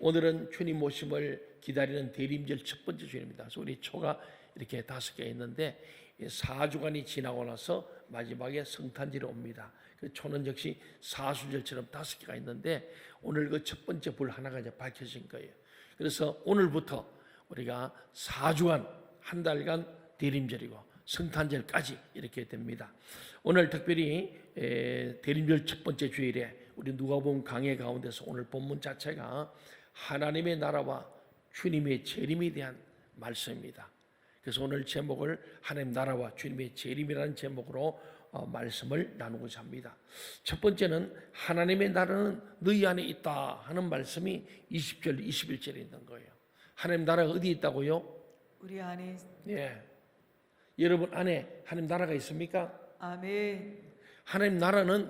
오늘은 주님 오심을 기다리는 대림절 첫 번째 주일입니다. 그래서 우리 초가 이렇게 5개 있는데 4주간이 지나고 나서 마지막에 성탄절이 옵니다. 그 초는 역시 사수절처럼 5개가 있는데 오늘 그 첫 번째 불 하나가 이제 밝혀진 거예요. 그래서 오늘부터 우리가 4주간 한 달간 대림절이고 성탄절까지 이렇게 됩니다. 오늘 특별히 대림절 첫 번째 주일에 우리 누가복음 강해 가운데서 오늘 본문 자체가 하나님의 나라와 주님의 재림에 대한 말씀입니다. 그래서 오늘 제목을 하나님 나라와 주님의 재림이라는 제목으로 말씀을 나누고자 합니다. 첫 번째는 하나님의 나라는 너희 안에 있다 하는 말씀이 20절, 21절에 있는 거예요. 하나님 나라가 어디 있다고요? 우리 안에. 예. 여러분 안에 하나님 나라가 있습니까? 아멘. 하나님 나라는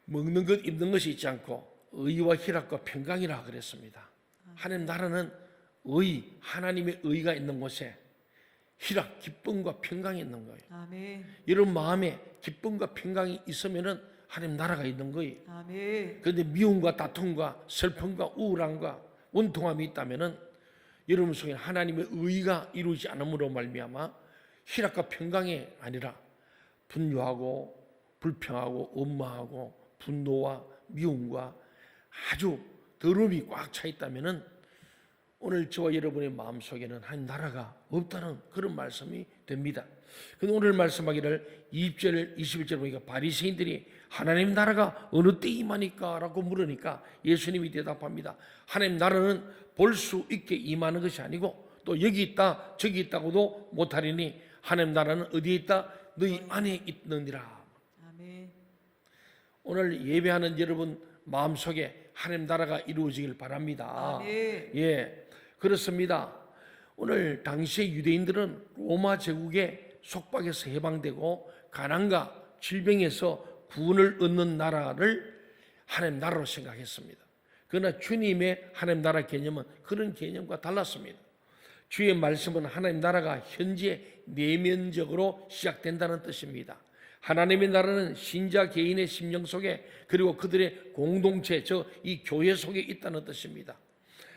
먹는 것, 입는 것이 있지 않고 의와 희락과 평강이라 그랬습니다. 하나님 나라는 하나님의 의가 있는 곳에 희락, 기쁨과 평강이 있는 거예요. 아멘. 여러분 마음에 기쁨과 평강이 있으면은 하나님 나라가 있는 거예요. 아멘. 그런데 미움과 다툼과 슬픔과 우울함과 원통함이 있다면은 여러분 속에 하나님의 의가 이루어지지 않음으로 말미암아 희락과 평강이 아니라 분노하고 불평하고 원망하고 분노와 미움과 아주 더러움이 꽉 차 있다면은 오늘 저와 여러분의 마음속에는 하나님 나라가 없다는 그런 말씀이 됩니다. 근데 오늘 말씀하기를 20절, 21절 보니까 바리새인들이 하나님 나라가 어느 때 임하니까? 라고 물으니까 예수님이 대답합니다. 하나님 나라는 볼 수 있게 임하는 것이 아니고 또 여기 있다 저기 있다고도 못하리니 하나님 나라는 어디에 있다? 너희 안에 있느니라. 아멘. 오늘 예배하는 여러분 마음속에 하나님 나라가 이루어지길 바랍니다. 아멘. 예, 그렇습니다. 오늘 당시의 유대인들은 로마 제국의 속박에서 해방되고 가난과 질병에서 구원을 얻는 나라를 하나님 나라로 생각했습니다. 그러나 주님의 하나님 나라 개념은 그런 개념과 달랐습니다. 주의 말씀은 하나님 나라가 현재 내면적으로 시작된다는 뜻입니다. 하나님의 나라는 신자 개인의 심령 속에 그리고 그들의 공동체, 이 교회 속에 있다는 뜻입니다.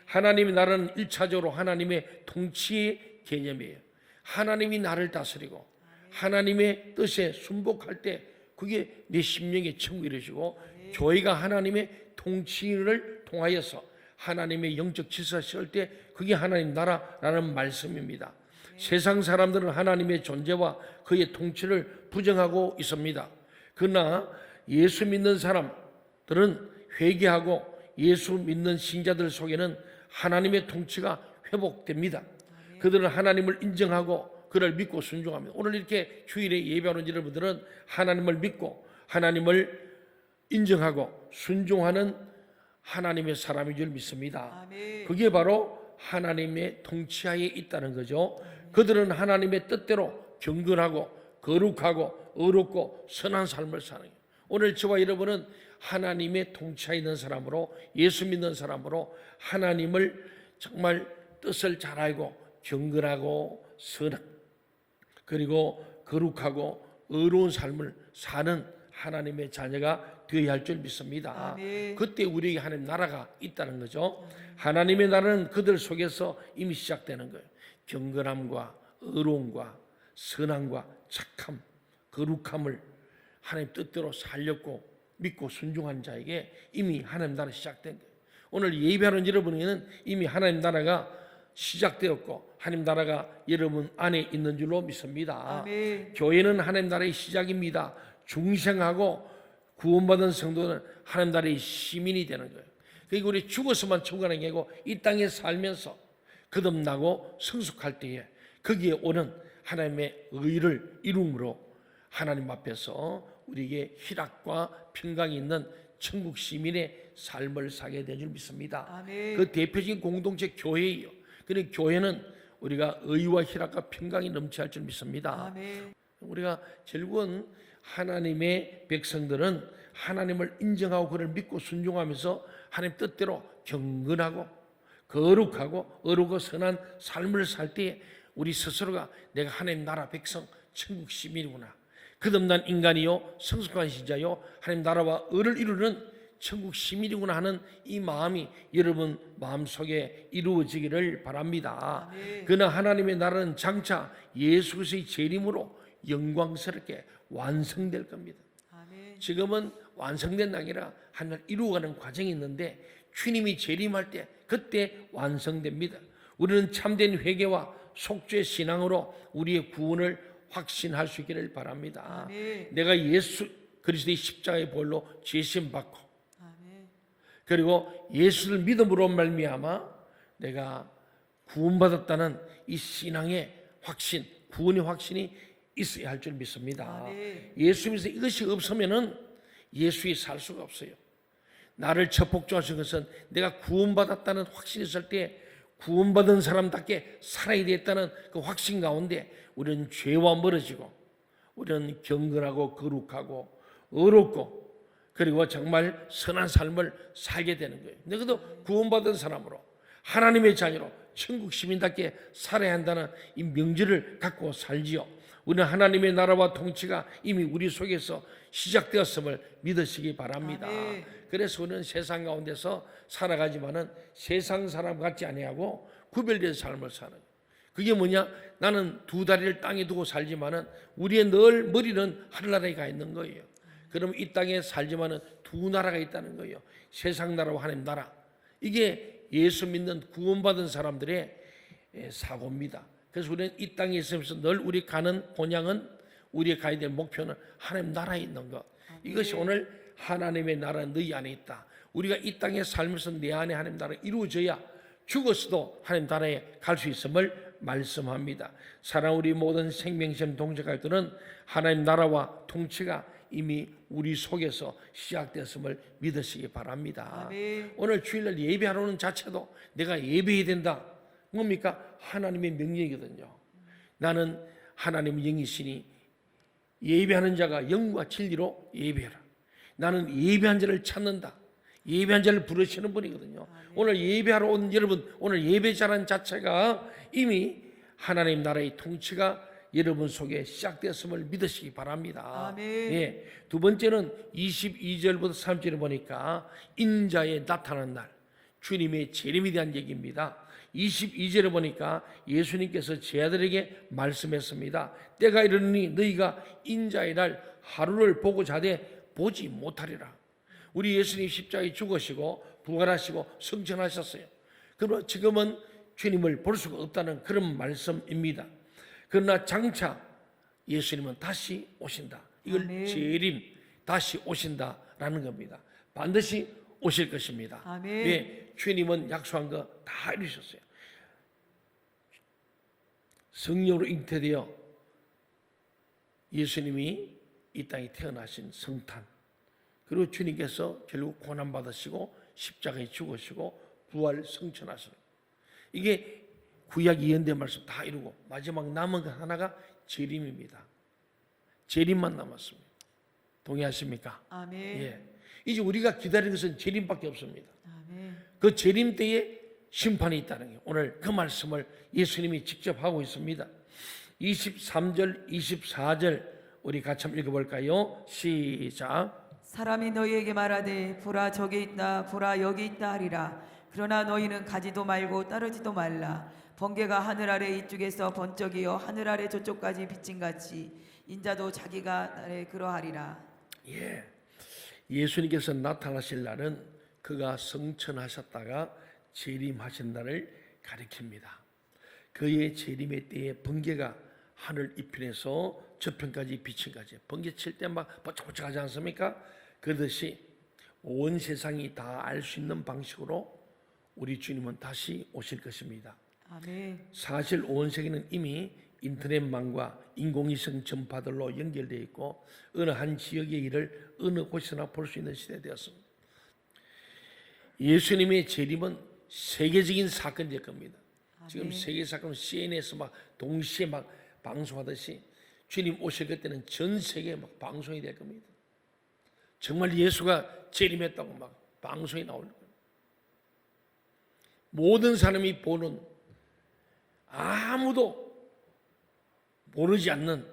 하나님의 나라는 1차적으로 하나님의 통치의 개념이에요. 하나님이 나를 다스리고 하나님의 뜻에 순복할 때 그게 내 심령의 천국이 이루어지고 교회가 하나님의 통치를 통하여서 하나님의 영적 질서를 세울 때 그게 하나님 나라라는 말씀입니다. 세상 사람들은 하나님의 존재와 그의 통치를 부정하고 있습니다. 그러나 예수 믿는 사람들은 회개하고 예수 믿는 신자들 속에는 하나님의 통치가 회복됩니다. 그들은 하나님을 인정하고 그를 믿고 순종합니다. 오늘 이렇게 주일에 예배하는 여러분들은 하나님을 믿고 하나님을 인정하고 순종하는 하나님의 사람인 줄 믿습니다. 아멘. 그게 바로 하나님의 통치하에 있다는 거죠. 그들은 하나님의 뜻대로 경건하고 거룩하고 의롭고 선한 삶을 사는 거예요. 오늘 저와 여러분은 하나님의 통치하에 있는 사람으로 예수 믿는 사람으로 하나님을 정말 뜻을 잘 알고 경건하고 선한 그리고 거룩하고 의로운 삶을 사는 하나님의 자녀가 되어야 할 줄 믿습니다. 아멘. 그때 우리에게 하나님 나라가 있다는 거죠. 하나님의 나라는 그들 속에서 이미 시작되는 거예요. 경건함과 의로움과 선함과 착함, 거룩함을 하나님 뜻대로 살렸고 믿고 순종한 자에게 이미 하나님 나라 시작된 거예요. 오늘 예배하는 여러분에게는 이미 하나님 나라가 시작되었고 하나님 나라가 여러분 안에 있는 줄로 믿습니다. 아멘. 교회는 하나님 나라의 시작입니다. 중생하고 구원받은 성도는 하나님 나라의 시민이 되는 거예요. 그리고 우리 죽어서만 천국 가는 게 아니고 이 땅에 살면서 거듭나고 성숙할 때에 거기에 오는 하나님의 의를 이룸으로 하나님 앞에서 우리에게 희락과 평강이 있는 천국 시민의 삶을 살게 될 줄 믿습니다. 아멘. 그 대표적인 공동체 교회예요. 그러니 교회는 우리가 의와 희락과 평강이 넘쳐야 할 줄 믿습니다. 아멘. 우리가 결국은 하나님의 백성들은 하나님을 인정하고 그를 믿고 순종하면서 하나님 뜻대로 경건하고 거룩하고 의롭고 선한 삶을 살 때 우리 스스로가 내가 하나님 나라 백성 천국 시민이구나, 거듭난 인간이요 성숙한 신자요 하나님 나라와 의를 이루는 천국 시민이구나 하는 이 마음이 여러분 마음속에 이루어지기를 바랍니다. 아멘. 그러나 하나님의 나라는 장차 예수 그리스도의 재림으로 영광스럽게 완성될 겁니다. 아멘. 지금은 완성된 아니라 하늘 이루어가는 과정이 있는데 주님이 재림할 때 그때 완성됩니다. 우리는 참된 회개와 속죄 신앙으로 우리의 구원을 확신할 수 있기를 바랍니다. 아멘. 내가 예수 그리스도의 십자가의 보혈로 죄심 받고 아멘. 그리고 예수를 믿음으로 말미암아 내가 구원받았다는 이 신앙의 확신, 구원의 확신이 있어야 할 줄 믿습니다. 아멘. 예수 믿어서 이것이 없으면은 예수에 살 수가 없어요. 나를 적복조하신 것은 내가 구원받았다는 확신이 있을 때 구원받은 사람답게 살아야 되겠다는 그 확신 가운데 우리는 죄와 멀어지고 우리는 경건하고 거룩하고 의롭고 그리고 정말 선한 삶을 살게 되는 거예요. 너희도 구원받은 사람으로 하나님의 자녀로 천국 시민답게 살아야 한다는 이 명제를 갖고 살지요. 우리는 하나님의 나라와 통치가 이미 우리 속에서 시작되었음을 믿으시기 바랍니다. 아멘. 그래서 우리는 세상 가운데서 살아가지만은 세상 사람 같지 아니하고 구별된 삶을 사는 거예요. 그게 뭐냐? 나는 두 다리를 땅에 두고 살지만은 우리의 늘 머리는 하늘나라에 가 있는 거예요. 그럼 이 땅에 살지만은 두 나라가 있다는 거예요. 세상 나라와 하나님 나라. 이게 예수 믿는 구원받은 사람들의 사고입니다. 그래서 우리는 이 땅에 있으면서 늘 우리 가는 본향은 우리의 가야 될 목표는 하나님 나라에 있는 것. 이것이 오늘 하나님의 나라 너희 안에 있다. 우리가 이 땅에 살면서 내 안에 하나님 나라 이루어져야 죽었어도 하나님 나라에 갈 수 있음을 말씀합니다. 사랑 우리 모든 생명체험 동역자들은 하나님 나라와 통치가 이미 우리 속에서 시작되었음을 믿으시기 바랍니다. 아멘. 오늘 주일날 예배하러 오는 자체도 내가 예배해야 된다. 뭡니까? 하나님의 명령이거든요. 나는 하나님의 영이시니 예배하는 자가 영과 진리로 예배해라. 나는 예배한 자를 찾는다. 예배한 자를 부르시는 분이거든요. 오늘 예배하러 온 여러분, 오늘 예배자라는 자체가 이미 하나님 나라의 통치가 여러분 속에 시작되었음을 믿으시기 바랍니다. 아멘. 예, 두 번째는 22절부터 3절을 보니까 인자에 나타난 날, 주님의 재림에 대한 얘기입니다. 22절에 보니까 예수님께서 제 아들에게 말씀했습니다. 때가 이르니 너희가 인자의 날 하루를 보고 자되 보지 못하리라. 우리 예수님 십자가에 죽으시고 부활하시고 승천하셨어요. 그러나 지금은 주님을 볼 수가 없다는 그런 말씀입니다. 그러나 장차 예수님은 다시 오신다. 이걸 아멘. 재림, 다시 오신다라는 겁니다. 반드시 오실 것입니다. 아멘. 예, 주님은 약속한 거 다 이루셨어요. 성령으로 잉태되어 예수님이 이 땅에 태어나신 성탄, 그리고 주님께서 결국 고난받으시고 십자가에 죽으시고 부활 성천하시는, 이게 구약 예언된 말씀 다 이루고 마지막 남은 것 하나가 재림입니다. 재림만 남았습니다. 동의하십니까? 아멘. 예. 이제 우리가 기다리는 것은 재림밖에 없습니다. 아멘. 그 재림 때에 심판이 있다는 게 오늘 그 말씀을 예수님이 직접 하고 있습니다. 23절, 24절 우리 같이 한번 읽어볼까요? 시작. 사람이 너희에게 말하되 보라 저기 있다 보라 여기 있다 하리라. 그러나 너희는 가지도 말고 따르지도 말라. 번개가 하늘 아래 이쪽에서 번쩍이어 하늘 아래 저쪽까지 비친 같이 인자도 자기가 날에 그러하리라. 예. 예수님께서 나타나실 날은 그가 성천하셨다가 재림하신 날을 가리킵니다. 그의 재림의 때에 번개가 하늘 이편에서 저편까지 비친 거지. 번개 칠 때 막 번쩍번쩍하지 않습니까? 그러듯이 온 세상이 다 알 수 있는 방식으로 우리 주님은 다시 오실 것입니다. 아멘. 사실 온 세계는 이미 인터넷망과 인공위성 전파들로 연결되어 있고 어느 한 지역의 일을 어느 곳에서나 볼 수 있는 시대가 되었습니다. 예수님의 재림은 세계적인 사건이 될 겁니다. 지금 세계 사건 CNN에서 막 동시에 막 방송하듯이 주님 오실 그때는 전 세계에 막 방송이 될 겁니다. 정말 예수가 재림했다고 막 방송이 나올 거예요. 모든 사람이 보는, 아무도 모르지 않는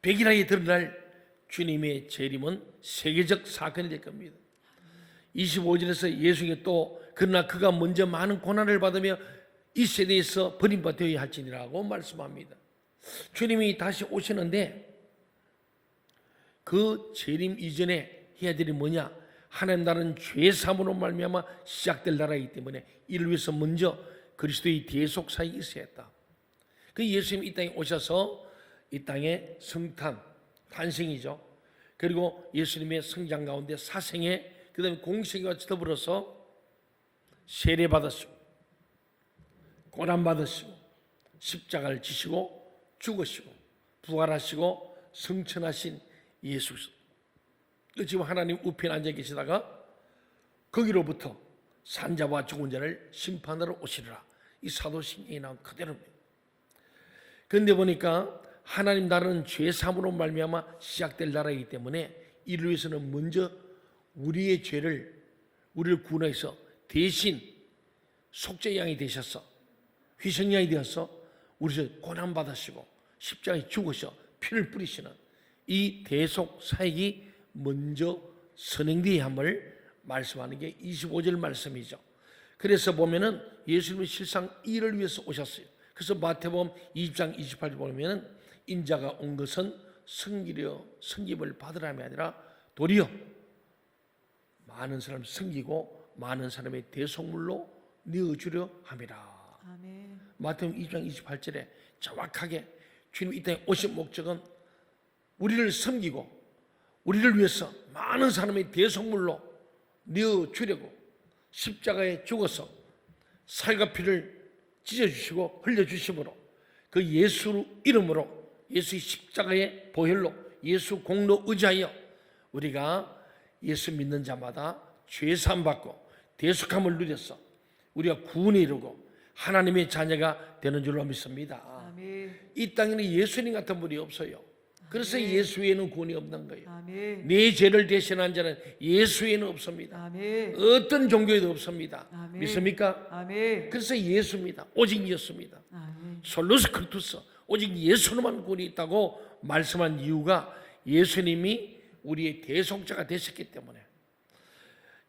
백일하게 드러날 주님의 재림은 세계적 사건이 될 겁니다. 25절에서 예수님이 또 그러나 그가 먼저 많은 고난을 받으며 이 세대에서 버림받아야 할지니라고 말씀합니다. 주님이 다시 오시는데 그 재림 이전에 해야 될 일이 뭐냐? 하나님 나라는 죄 사함으로 말미암아 시작될 나라이기 때문에 이를 위해서 먼저 그리스도의 대속 사역이 있어야 했다. 그 예수님이 이 땅에 오셔서 이 땅의 성탄, 탄생이죠. 그리고 예수님의 성장 가운데 사생애, 그 다음에 공생애와 더불어서 세례받으시고 고난받으시고 십자가를 지시고 죽으시고 부활하시고 성천하신 예수. 지금 하나님 우편에 앉아 계시다가 거기로부터 산자와 죽은 자를 심판하러 오시리라. 이 사도신경에 나온 그대로입니다. 그런데 보니까 하나님 나라는 죄 사함으로 말미암아 시작될 나라이기 때문에 이를 위해서는 먼저 우리의 죄를 우리를 구원해서 대신 속죄양이 되셔서 희생양이 되어서 우리를 고난 받으시고 십자가에 죽으셔 피를 뿌리시는 이 대속 사역이 먼저 선행되어야 함을 말씀하는 게 25절 말씀이죠. 그래서 보면은 예수님은 실상 이를 위해서 오셨어요. 그래서 마태복음 20장 28절 보면은 인자가 온 것은 섬김을 받으라함이 아니라 도리어 많은 사람을 섬기고 많은 사람의 대속물로 내어주려 함이라. 아멘. 마태복음 20장 28절에 정확하게 주님 이 땅에 오신 목적은 우리를 섬기고 우리를 위해서 많은 사람의 대속물로 내어주려고 십자가에 죽어서 살과 피를 찢어주시고 흘려주심으로 그 예수 이름으로 예수의 십자가의 보혈로 예수 공로 의지하여 우리가 예수 믿는 자마다 죄사함 받고 대속함을 누려서 우리가 구원에 이르고 하나님의 자녀가 되는 줄로 믿습니다. 아멘. 이 땅에는 예수님 같은 분이 없어요. 그래서 아멘. 예수 외에는 구원이 없는 거예요. 아멘. 내 죄를 대신한 자는 예수 외에는 없습니다. 아멘. 어떤 종교에도 없습니다. 아멘. 믿습니까? 아멘. 그래서 예수입니다. 오직 예수입니다. 아멘. 솔로스 크리스토스 오직 예수로만 구원이 있다고 말씀한 이유가 예수님이 우리의 대속자가 되셨기 때문에.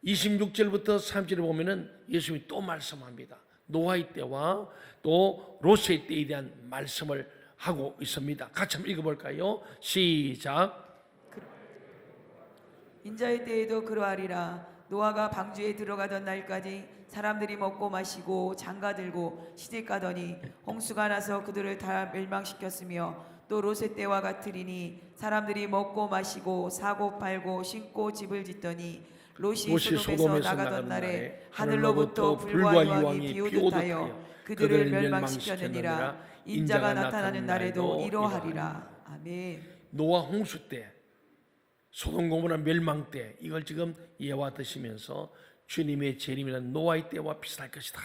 26절부터 3절에 보면은 예수님이 또 말씀합니다. 노아의 때와 또 롯의 때에 대한 말씀을 하고 있습니다. 같이 한번 읽어볼까요? 시작. 인자의 때에도 그러하리라. 노아가 방주에 들어가던 날까지 사람들이 먹고 마시고 장가들고 시집가더니 홍수가 나서 그들을 다 멸망시켰으며 또 롯의 때와 같으리니 사람들이 먹고 마시고 사고 팔고 신고 집을 짓더니 롯이 소돔에서 나가던 날에 하늘로부터 불과 유황이 비오듯하여 그들을 멸망시켰느니라. 인자가 나타나는 날에도 이러하리라. 아멘. 노아 홍수 때 소돔 고모라 멸망 때 이걸 지금 예와 드시면서 주님의 재림이란 노아의 때와 비슷할 것이다.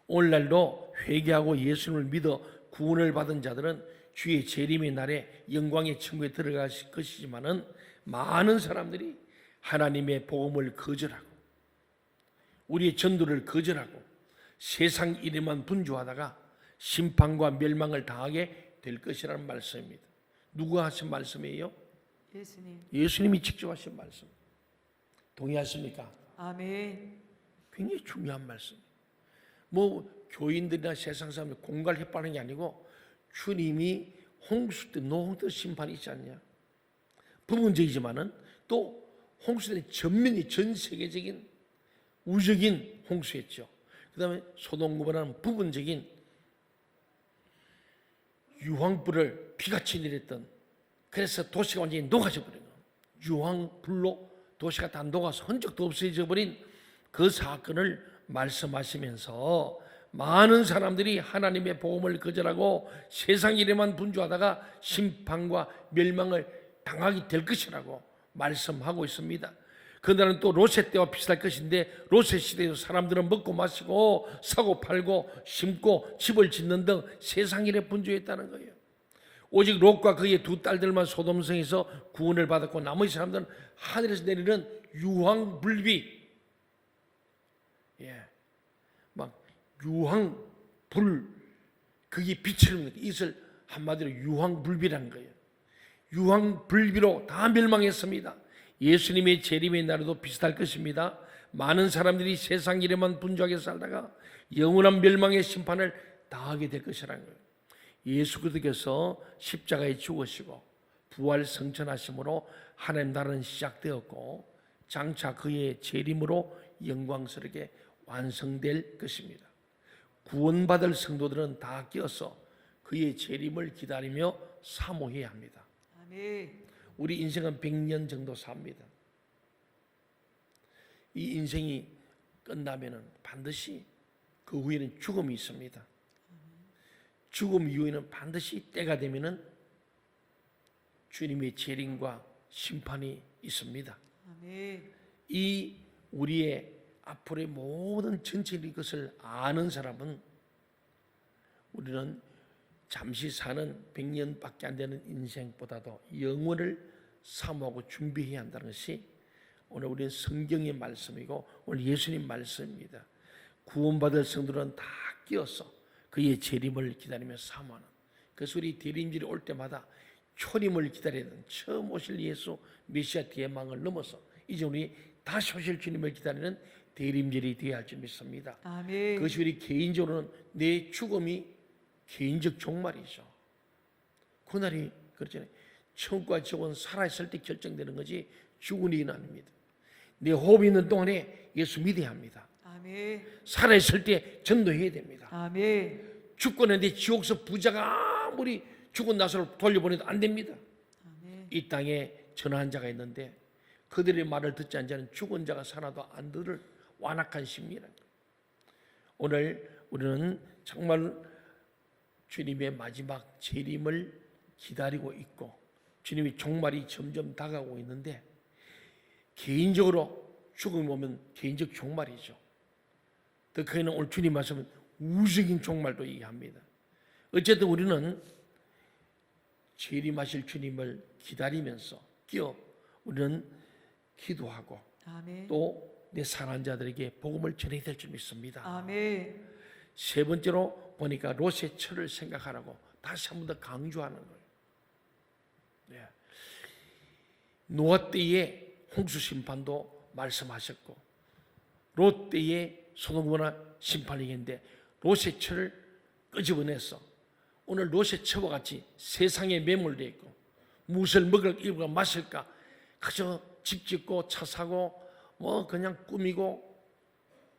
오늘날도 회개하고 예수님을 믿어 구원을 받은 자들은 주의 재림의 날에 영광의 천국에 들어갈 것이지만은 많은 사람들이 하나님의 복음을 거절하고 우리의 전도를 거절하고 세상 일에만 분주하다가 심판과 멸망을 당하게 될 것이라는 말씀입니다. 누가 하신 말씀이에요? 예수님. 예수님이 직접 하신 말씀. 동의하십니까? 아멘. 굉장히 중요한 말씀. 뭐 교인들이나 세상 사람들 공갈 협박하는 게 아니고 주님이 홍수 때 노홍 때 심판이 있지 않냐. 부분적이지만은 또 홍수 때 전면이 전 세계적인 우적인 홍수였죠. 그 다음에 소돔 고모라는 부분적인 유황불을 비같이 내렸던, 그래서 도시가 완전히 녹아져 버린 거예요. 유황불로 도시가 다 녹아서 흔적도 없어져 버린 그 사건을 말씀하시면서 많은 사람들이 하나님의 복음을 거절하고 세상 일에만 분주하다가 심판과 멸망을 당하게 될 것이라고 말씀하고 있습니다. 그날은 또 롯의 때와 비슷할 것인데 롯의 시대에도 사람들은 먹고 마시고 사고 팔고 심고 집을 짓는 등 세상 일에 분주했다는 거예요. 오직 롯과 그의 두 딸들만 소돔성에서 구원을 받았고 나머지 사람들은 하늘에서 내리는 유황불비, 막 유황불, 그게 빛을 이것을 한마디로 유황불비라는 거예요. 유황불비로 다 멸망했습니다. 예수님의 재림의 날에도 비슷할 것입니다. 많은 사람들이 세상 일에만 분주하게 살다가 영원한 멸망의 심판을 당하게 될 것이라는 거예요. 예수 그리스도께서 십자가에 죽으시고 부활 성천하심으로 하나님 나라는 시작되었고 장차 그의 재림으로 영광스럽게 완성될 것입니다. 구원받을 성도들은 다 끼어서 그의 재림을 기다리며 사모해야 합니다. 아멘. 우리 인생은 100년 정도 삽니다. 이 인생이 끝나면은 반드시 그 후에는 죽음이 있습니다. 죽음 이후에는 반드시 때가 되면은 주님의 재림과 심판이 있습니다. 아멘. 이 우리의 앞으로의 모든 전체적인 것을 아는 사람은 우리는 잠시 사는 100년밖에 안 되는 인생보다도 영원을 사모하고 준비해야 한다는 것이 오늘 우리는 성경의 말씀이고 오늘 예수님 말씀입니다. 구원받을 성도들은 다 끼어서 그의 재림을 기다리며 사모하는, 그래서 우리 대림절이 올 때마다 초림을 기다리는 처음 오실 예수 메시아 대망을 넘어서 이제 우리 다시 오실 주님을 기다리는 대림절이 되어야 할 줄 믿습니다. 아멘. 그것이 우리 개인적으로는 내 죽음이 개인적 종말이죠. 그날이 그렇잖아요. 천국과 지옥은 살아있을 때 결정되는 거지 죽은 이는 아닙니다. 내 호흡이 있는 동안에 예수 믿어야 합니다. 아멘. 살아있을 때 전도해야 됩니다. 아멘. 죽고 난뒤 지옥서 부자가 아무리 죽은 나서를 돌려보내도 안 됩니다. 아멘. 이 땅에 전화한 자가 있는데 그들의 말을 듣지 않는 자는 죽은 자가 살아도 안 들을 완악한 심리라는 거예요. 오늘 우리는 정말 주님의 마지막 재림을 기다리고 있고 주님의 종말이 점점 다가오고 있는데 개인적으로 죽음이 오면 개인적 종말이죠. 더 크게는 오늘 주님 말씀은 우주적인 종말도 얘기합니다. 어쨌든 우리는 재림하실 주님을 기다리면서 우리는 기도하고 아멘. 또 내 사랑하는 자들에게 복음을 전해야 될 줄 믿습니다. 아멘. 세 번째로 보니까 롯의 철을 생각하라고 다시 한 번 더 강조하는 거예요. 네. 노아 때의 홍수 심판도 말씀하셨고 롯 때의 소돔과 심판이 있는데 롯의 철을 끄집어내서 오늘 롯의 철과 같이 세상에 매몰되어 있고 무엇을 먹을까 마실까 그저 집 짓고 차 사고 뭐 그냥 꾸미고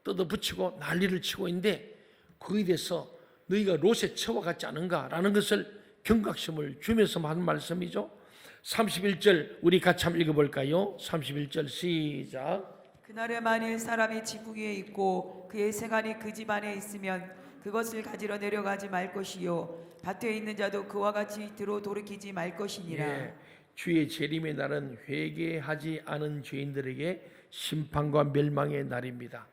뜯어붙이고 난리를 치고 있는데 거기에 대해서 너희가 롯의 처와 같지 않은가라는 것을 경각심을 주면서 하는 말씀이죠. 31절 우리 같이 한번 읽어볼까요? 31절 시작. 그날에 만일 사람이 지붕 위에 있고 그의 세간이 그 집 안에 있으면 그것을 가지러 내려가지 말 것이요 밭에 있는 자도 그와 같이 들어 돌이키지 말 것이니라. 예, 주의 재림의 날은 회개하지 않은 죄인들에게 심판과 멸망의 날입니다.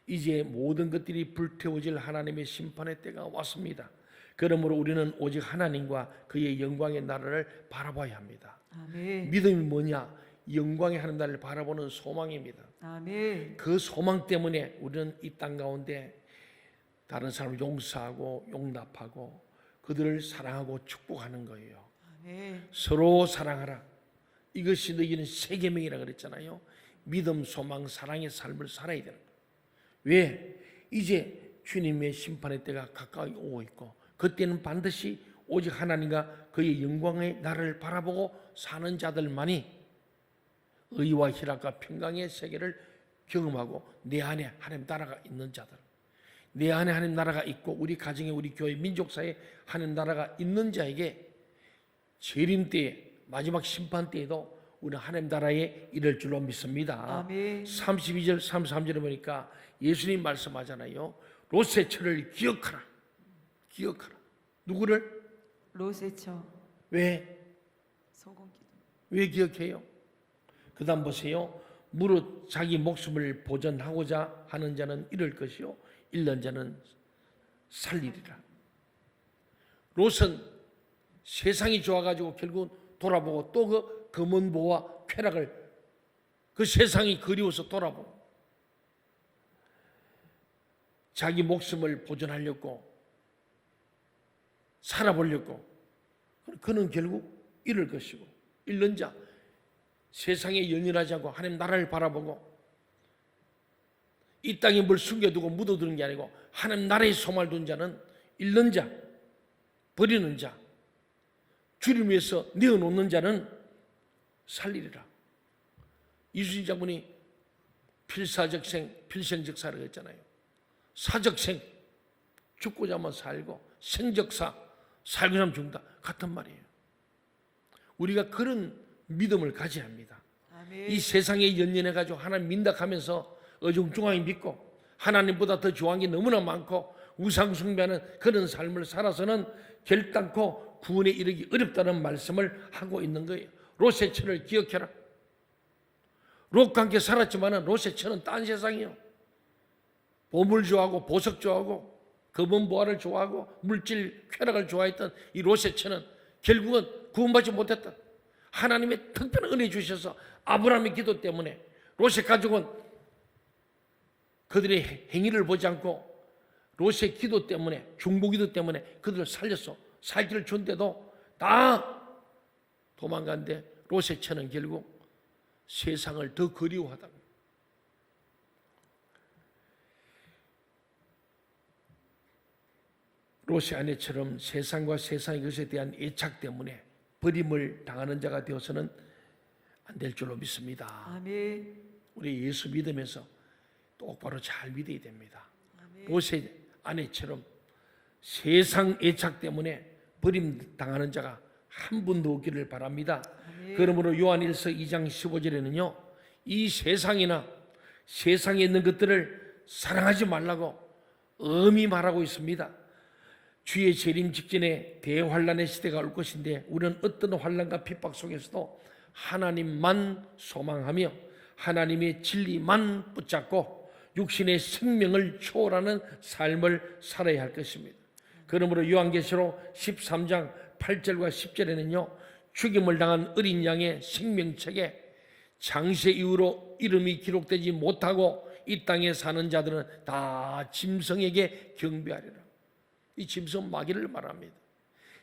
이제 모든 것들이 불태워질 하나님의 심판의 때가 왔습니다. 그러므로 우리는 오직 하나님과 그의 영광의 나라를 바라봐야 합니다. 아멘. 믿음이 뭐냐? 영광의 하나님 나라를 바라보는 소망입니다. 아멘. 그 소망 때문에 우리는 이 땅 가운데 다른 사람을 용서하고 용납하고 그들을 사랑하고 축복하는 거예요. 아멘. 서로 사랑하라. 이것이 너희는 세 계명이라 그랬잖아요. 믿음, 소망, 사랑의 삶을 살아야 되는 거예요. 왜? 이제 주님의 심판의 때가 가까이 오고 있고 그때는 반드시 오직 하나님과 그의 영광의 나라를 바라보고 사는 자들만이 의와 희락과 평강의 세계를 경험하고 내 안에 하나님 나라가 있는 자들, 내 안에 하나님 나라가 있고 우리 가정에 우리 교회 민족사에 하나님 나라가 있는 자에게 재림 때에 마지막 심판 때에도 우리는 하나님 나라에 이를 줄로 믿습니다. 아멘. 32절 33절에 보니까 예수님 말씀하잖아요. 롯의 철을 기억하라. 기억하라. 누구를? 롯의 처. 왜? 소금기도. 왜 기억해요? 그 다음 보세요. 무릇 자기 목숨을 보전하고자 하는 자는 잃을 것이요 잃는 자는 살리리라. 롯은 세상이 좋아가지고 결국 돌아보고 또 그 검은 보와 쾌락을 그 세상이 그리워서 돌아보고 자기 목숨을 보존하려고 살아보려고 그는 결국 잃을 것이고 잃는 자 세상에 연연하지 않고 하나님 나라를 바라보고 이 땅에 뭘 숨겨두고 묻어두는 게 아니고 하나님 나라의 소망을 둔 자는 잃는 자, 버리는 자, 주를 위해서 내어놓는 자는 살리리라. 이순신 장군이 필사적생, 필생적사라고 했잖아요. 사적생, 죽고자 하면 살고, 생적사, 살고자 하면 죽는다. 같은 말이에요. 우리가 그런 믿음을 가져야 합니다. 아멘. 이 세상에 연연해가지고 하나님 민다하면서 어중중하게 믿고 하나님보다 더 좋아하는 게 너무나 많고 우상 숭배하는 그런 삶을 살아서는 결단코 구원에 이르기 어렵다는 말씀을 하고 있는 거예요. 롯의 처를 기억해라. 롯과 함께 살았지만 롯의 처는 딴 세상이요. 보물 좋아하고 보석 좋아하고 검은 보화를 좋아하고 물질 쾌락을 좋아했던 이 롯의 처는 결국은 구원받지 못했다. 하나님의 특별한 은혜 주셔서 아브라함의 기도 때문에 롯의 가족은 그들의 행위를 보지 않고 롯의 기도 때문에 중보기도 때문에 그들을 살렸어. 살기를 준데도 다 도망간데 롯의 처는 결국 세상을 더 그리워하다. 롯의 아내처럼 세상과 세상의 것에 대한 애착 때문에 버림을 당하는 자가 되어서는 안 될 줄로 믿습니다. 아멘. 우리 예수 믿으면서 똑바로 잘 믿어야 됩니다. 아멘. 롯의 아내처럼 세상 애착 때문에 버림 당하는 자가 한 분도 없기를 바랍니다. 아멘. 그러므로 요한일서 2장 15절에는요. 이 세상이나 세상에 있는 것들을 사랑하지 말라고 엄히 말하고 있습니다. 주의 재림 직전에 대환란의 시대가 올 것인데 우리는 어떤 환란과 핍박 속에서도 하나님만 소망하며 하나님의 진리만 붙잡고 육신의 생명을 초월하는 삶을 살아야 할 것입니다. 그러므로 요한계시록 13장 8절과 10절에는요. 죽임을 당한 어린 양의 생명책에 장세 이후로 이름이 기록되지 못하고 이 땅에 사는 자들은 다 짐승에게 경배하리라. 이 짐승 마귀를 말합니다.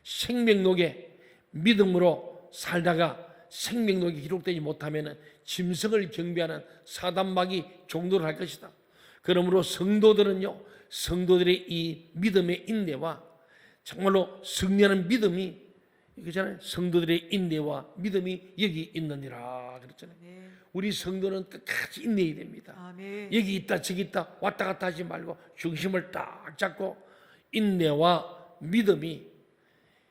생명록에 믿음으로 살다가 생명록이 기록되지 못하면 짐승을 경배하는 사단 마귀 종도를 할 것이다. 그러므로 성도들은요, 성도들의 이 믿음의 인내와 정말로 승리하는 믿음이 이거잖아요. 성도들의 인내와 믿음이 여기 있느니라 그랬잖아요. 네. 우리 성도는 끝까지 인내해야 됩니다. 아멘. 여기 있다 저기 있다 왔다 갔다 하지 말고 중심을 딱 잡고 인내와 믿음이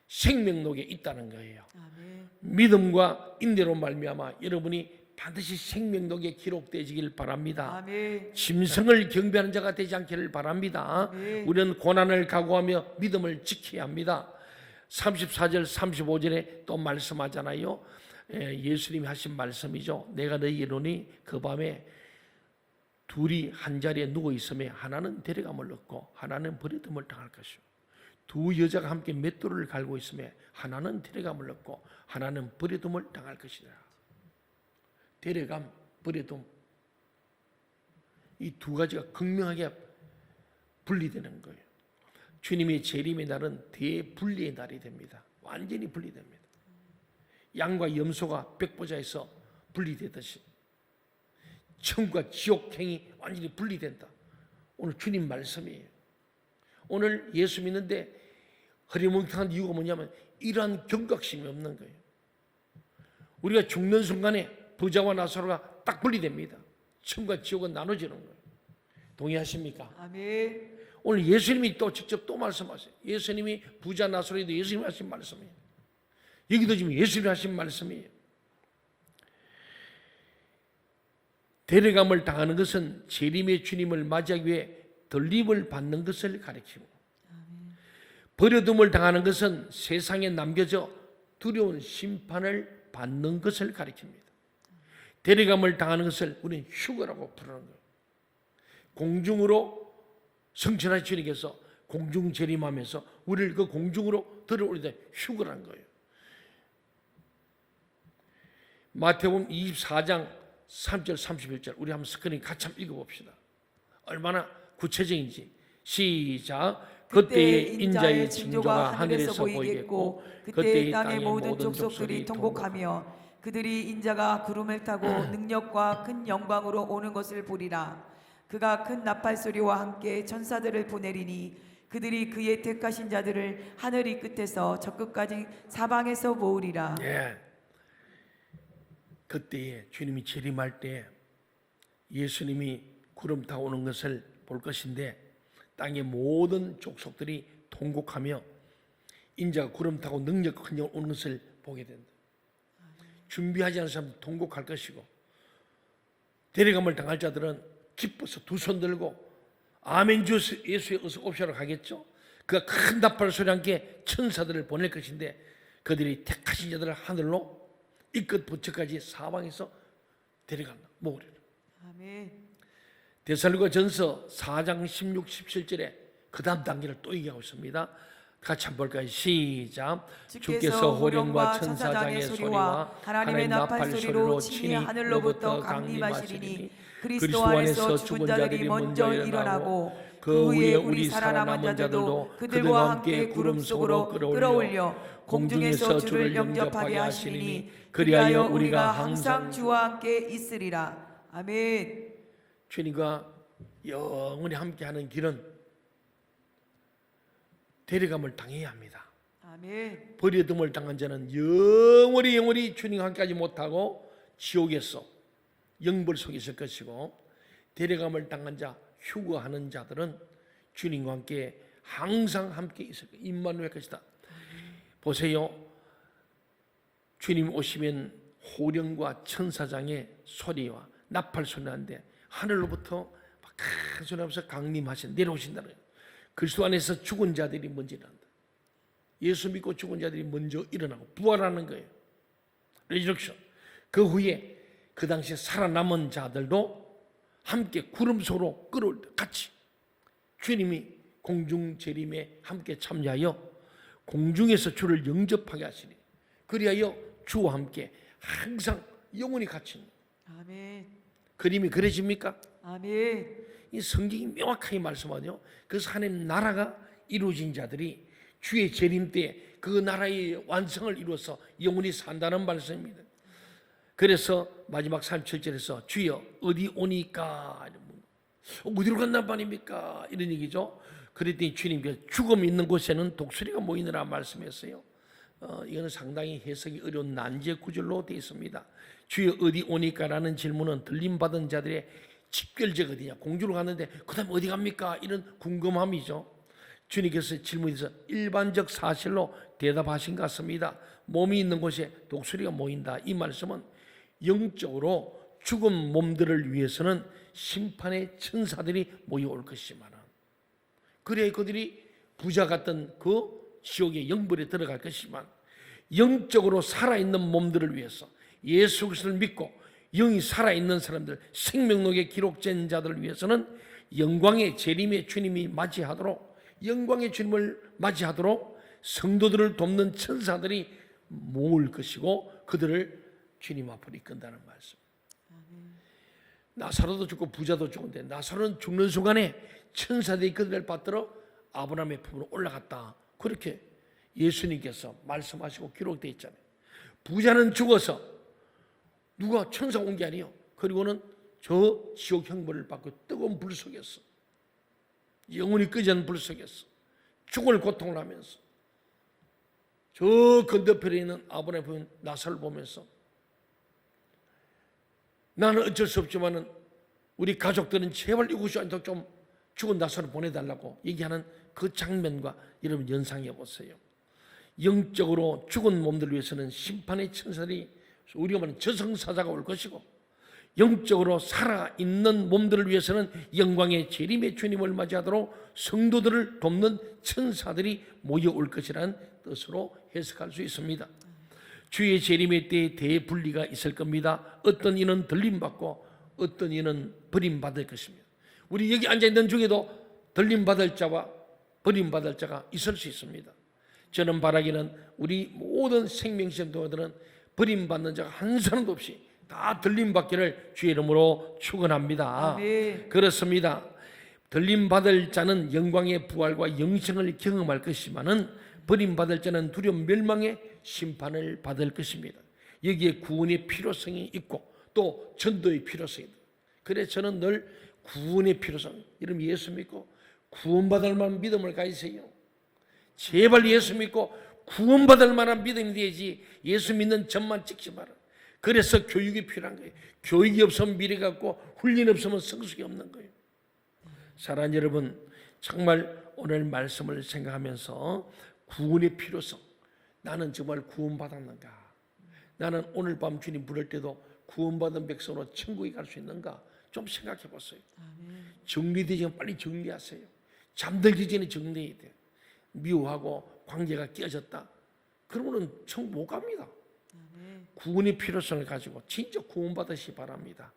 생명록에 있다는 거예요. 아멘. 믿음과 인내로 말미암아 여러분이 반드시 생명록에 기록되시길 바랍니다. 아멘. 짐승을 경배하는 자가 되지 않기를 바랍니다. 아멘. 우리는 고난을 각오하며 믿음을 지켜야 합니다. 34절 35절에 또 말씀하잖아요. 예수님이 하신 말씀이죠. 내가 너희에게 이르노니 그 밤에 둘이 한 자리에 누워 있으면 하나는 데려감을 얻고 하나는 버려둠을 당할 것이요. 두 여자가 함께 맷돌을 갈고 있으면 하나는 데려감을 얻고 하나는 버려둠을 당할 것이다. 데려감, 버려둠, 이 두 가지가 극명하게 분리되는 거예요. 주님의 재림의 날은 대분리의 날이 됩니다. 완전히 분리됩니다. 양과 염소가 백보자에서 분리되듯이 천국과 지옥행이 완전히 분리된다. 오늘 주님 말씀이에요. 오늘 예수 믿는데 허리멍텅한 이유가 뭐냐면 이러한 경각심이 없는 거예요. 우리가 죽는 순간에 부자와 나사로가 딱 분리됩니다. 천국과 지옥은 나눠지는 거예요. 동의하십니까? 아멘. 오늘 예수님이 또 직접 또 말씀하세요. 예수님이 부자 나사로에도 예수님이 하신 말씀이에요. 여기도 지금 예수님이 하신 말씀이에요. 데려감을 당하는 것은 재림의 주님을 맞이하기 위해 들림을 받는 것을 가리키고 버려둠을 당하는 것은 세상에 남겨져 두려운 심판을 받는 것을 가리킵니다. 데려감을 당하는 것을 우리는 휴거라고 부르는 거예요. 공중으로 성천하신 주님께서 공중 재림하면서 우리를 그 공중으로 들어올리다 휴거란 거예요. 마태복음 24장 3절 31절 우리 한번 스크린 같이 한번 읽어봅시다. 얼마나 구체적인지. 시작. 그때의 인자의 징조가 하늘에서 보이겠고 그때의 땅의 모든 족속들이 통곡하며 그들이 인자가 구름을 타고 능력과 큰 영광으로 오는 것을 보리라. 그가 큰 나팔 소리와 함께 천사들을 보내리니 그들이 그의 택하신 자들을 하늘 이 끝에서 저 끝까지 사방에서 모으리라. 예. 그때에 주님이 재림할 때 예수님이 구름 타고 오는 것을 볼 것인데 땅의 모든 족속들이 통곡하며 인자가 구름 타고 능력 큰 영으로 오는 것을 보게 된다. 준비하지 않은 사람들 통곡할 것이고 데려감을 당할 자들은 기뻐서 두 손 들고 아멘 주 예수의 어서 옵시라고 가겠죠. 그가 큰 나팔 소리와 함께 천사들을 보낼 것인데 그들이 택하신 자들을 하늘로 이 끝부처까지 사방에서 데려간다. 모으리라. 아멘. 데살로니가전서 4장 16, 17절에 그 다음 단계를 또 얘기하고 있습니다. 같이 한번 볼까요? 시작. 주께서 호령과 천사장의 소리와 하나님의 나팔 소리로 친히 하늘로부터 강림하시리니 그리스도 안에서 죽은 자들이 먼저 일어나고 그 후에 우리 살아남은 자들도 그들과 함께 구름 속으로 끌어올려 공중에서 주를 영접하게 하시리니 그리하여 우리가 항상 주와 함께 있으리라. 아멘. 주님과 영원히 함께하는 길은 데려감을 당해야 합니다. 아멘. 버려둠을 당한 자는 영원히 주님과 함께하지 못하고 지옥에서 영벌 속에 있을 것이고 데려감을 당한 자, 휴거하는 자들은 주님과 함께 항상 함께 있을 것이다. 임마누엘 것이다. 보세요. 주님 오시면 호령과 천사장의 소리와 나팔 소리 나는데 하늘로부터 큰 소리 나면서 강림하신 내려오신다는 거예요. 그리스도 안에서 죽은 자들이 먼저 일어난다. 예수 믿고 죽은 자들이 먼저 일어나고 부활하는 거예요. 레저렉션. 그 후에 그 당시에 살아남은 자들도 함께 구름 속으로 끌어올 때 같이 주님이 공중 재림에 함께 참여하여 공중에서 주를 영접하게 하시니 그리하여 주와 함께 항상 영원히 같이 있는 거예요. 아멘. 그림이 그려집니까? 아멘. 이 성경이 명확하게 말씀하죠. 그래서 하나님 나라가 이루어진 자들이 주의 재림 때 그 나라의 완성을 이루어서 영원히 산다는 말씀입니다. 그래서 마지막 37절에서 주여 어디 오니까 어디로 간단 말입니까? 이런 얘기죠. 그랬더니 주님께서 죽음 있는 곳에는 독수리가 모이느라 말씀했어요. 이거는 상당히 해석이 어려운 난제 구절로 되어 있습니다. 주여 어디 오니까라는 질문은 들림받은 자들의 직결제거든요. 공주로 갔는데 그 다음 어디 갑니까? 이런 궁금함이죠. 주님께서 질문해서 일반적 사실로 대답하신 것 같습니다. 몸이 있는 곳에 독수리가 모인다. 이 말씀은 영적으로 죽은 몸들을 위해서는 심판의 천사들이 모여올 것이지만 그래야 그들이 부자 같던 그 지옥의 영벌에 들어갈 것이지만 영적으로 살아있는 몸들을 위해서 예수 그리스도를 믿고 영이 살아있는 사람들, 생명록에 기록된 자들을 위해서는 영광의 재림의 주님이 맞이하도록 영광의 주님을 맞이하도록 성도들을 돕는 천사들이 모을 것이고 그들을 주님 앞으로 이끈다는 말씀. 나사로도 죽고 부자도 죽은데 나사로는 죽는 순간에 천사들이 그들을 받들어 아브라함의 품으로 올라갔다. 그렇게 예수님께서 말씀하시고 기록되어 있잖아요. 부자는 죽어서 누가 천사 온 게 아니에요. 그리고는 저 지옥 형벌을 받고 뜨거운 불 속에서 영원히 끄지 않는 불 속에서 죽을 고통을 하면서 저 건너편에 있는 아브라함의 부인 나사를 보면서 나는 어쩔 수 없지만은 우리 가족들은 제발 이곳이 않도록 좀 죽은 나사를 보내달라고 얘기하는 그 장면과 여러분 연상해 보세요. 영적으로 죽은 몸들을 위해서는 심판의 천사들이 우리가 말하는 저승사자가 올 것이고 영적으로 살아있는 몸들을 위해서는 영광의 재림의 주님을 맞이하도록 성도들을 돕는 천사들이 모여올 것이라는 뜻으로 해석할 수 있습니다. 주의 재림의 때에 대분리가 있을 겁니다. 어떤 이는 들림받고 어떤 이는 버림받을 것입니다. 우리 여기 앉아있는 중에도 들림받을 자와 버림받을 자가 있을 수 있습니다. 저는 바라기는 우리 모든 생명시험 동료들은 버림받는 자가 한 사람도 없이 다 들림받기를 주의 이름으로 축원합니다. 아멘. 그렇습니다. 들림받을 자는 영광의 부활과 영생을 경험할 것이지만은 버림받을 자는 두려움 멸망의 심판을 받을 것입니다. 여기에 구원의 필요성이 있고 또 전도의 필요성이 있다. 그래서 저는 늘 구원의 필요성, 여러분 예수 믿고 구원받을 만한 믿음을 가지세요. 제발 예수 믿고 구원받을 만한 믿음이 되야지 예수 믿는 점만 찍지 마라. 그래서 교육이 필요한 거예요. 교육이 없으면 미래가 없고 훈련이 없으면 성숙이 없는 거예요. 사랑하는 여러분, 정말 오늘 말씀을 생각하면서 구원의 필요성, 나는 정말 구원받았는가? 나는 오늘 밤 주님 부를 때도 구원받은 백성으로 천국에 갈 수 있는가? 좀 생각해 보세요. 정리되지 않으면 빨리 정리하세요. 잠들기 전에 정리해야 돼요. 미워하고 관계가 깨어졌다. 그러면 천국 못 갑니다. 구원의 필요성을 가지고 진짜 구원받으시기 바랍니다.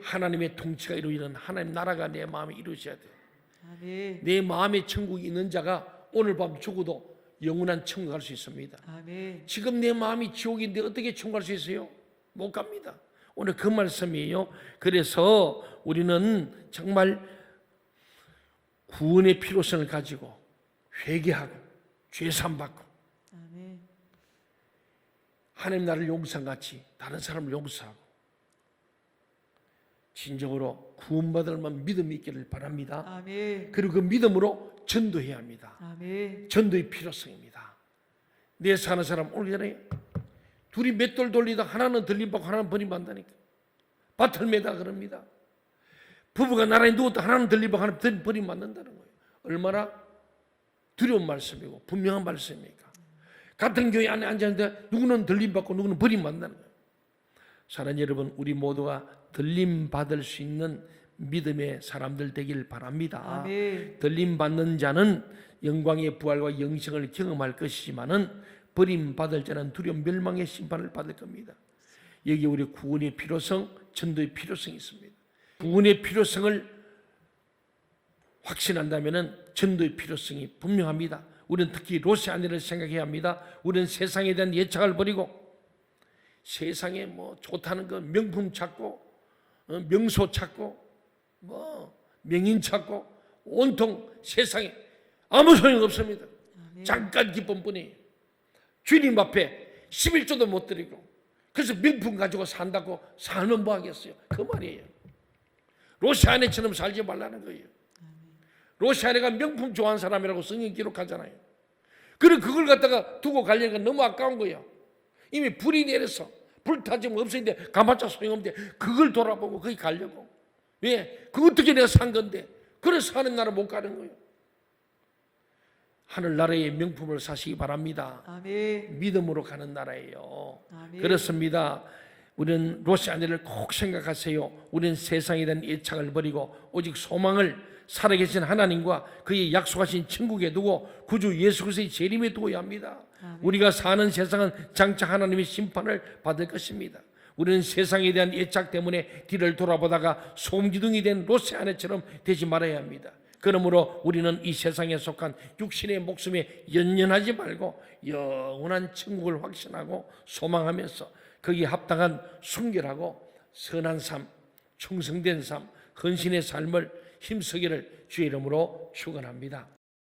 하나님의 통치가 이루어지는 하나님 나라가 내 마음에 이루어져야 돼요. 내 마음에 천국이 있는 자가 오늘 밤 죽어도 영원한 천국 갈 수 있습니다. 지금 내 마음이 지옥인데 어떻게 천국 갈 수 있어요? 못 갑니다. 오늘 그 말씀이에요. 그래서 우리는 정말 구원의 필요성을 가지고 회개하고 죄산 받고 하나님 나를 용서같이 다른 사람을 용서하고 진정으로 구원받을 만한 믿음이 있기를 바랍니다. 그리고 그 믿음으로 전도해야 합니다. 전도의 필요성입니다. 내 사는 사람 오늘 전에 둘이 맷돌 돌리다 하나는 들림받고 하나는 버림받는다니까. 밭을 매다 그럽니다. 부부가 나란히 누웠다 하나는 들림받고 하나는 버림받는다는 거예요. 얼마나 두려운 말씀이고 분명한 말씀입니까? 같은 교회 안에 앉았는데 누구는 들림받고 누구는 버림받는다는 거예요. 사랑하는 여러분, 우리 모두가 들림받을 수 있는 믿음의 사람들 되길 바랍니다. 들림받는 자는 영광의 부활과 영생을 경험할 것이지만은 버림받을 자는 두려운 멸망의 심판을 받을 겁니다. 여기 우리 구원의 필요성, 전도의 필요성이 있습니다. 구원의 필요성을 확신한다면 전도의 필요성이 분명합니다. 우리는 특히 로세 안에를 생각해야 합니다. 우리는 세상에 대한 예착을 버리고 세상에 뭐 좋다는 거 명품 찾고 명소 찾고 뭐 명인 찾고 온통 세상에 아무 소용 없습니다. 잠깐 기쁨뿐이에요. 주님 앞에 11조도 못 드리고 그래서 명품 가지고 산다고 살면 뭐 하겠어요? 그 말이에요. 로시아네처럼 살지 말라는 거예요. 로시아네가 명품 좋아하는 사람이라고 성경 기록하잖아요. 그래 그걸 갖다가 두고 가려니까 너무 아까운 거예요. 이미 불이 내려서 불타지면 없어진데 가봤자 소용없는데 그걸 돌아보고 거기 가려고. 왜? 그 어떻게 내가 산 건데 그래서 하는 나라 못 가는 거예요. 하늘나라의 명품을 사시기 바랍니다. 믿음으로 가는 나라예요. 그렇습니다. 우리는 로시아네를 꼭 생각하세요. 우리는 세상에 대한 애착을 버리고 오직 소망을 살아계신 하나님과 그의 약속하신 천국에 두고 구주 예수 그리스도의 재림에 두어야 합니다. 우리가 사는 세상은 장차 하나님의 심판을 받을 것입니다. 우리는 세상에 대한 애착 때문에 뒤를 돌아보다가 소음기둥이 된 로시아네처럼 되지 말아야 합니다. 그러므로 우리는 이 세상에 속한 육신의 목숨에 연연하지 말고 영원한 천국을 확신하고 소망하면서 거기에 합당한 순결하고 선한 삶, 충성된 삶, 헌신의 삶을 힘쓰기를 주의 이름으로 축원합니다.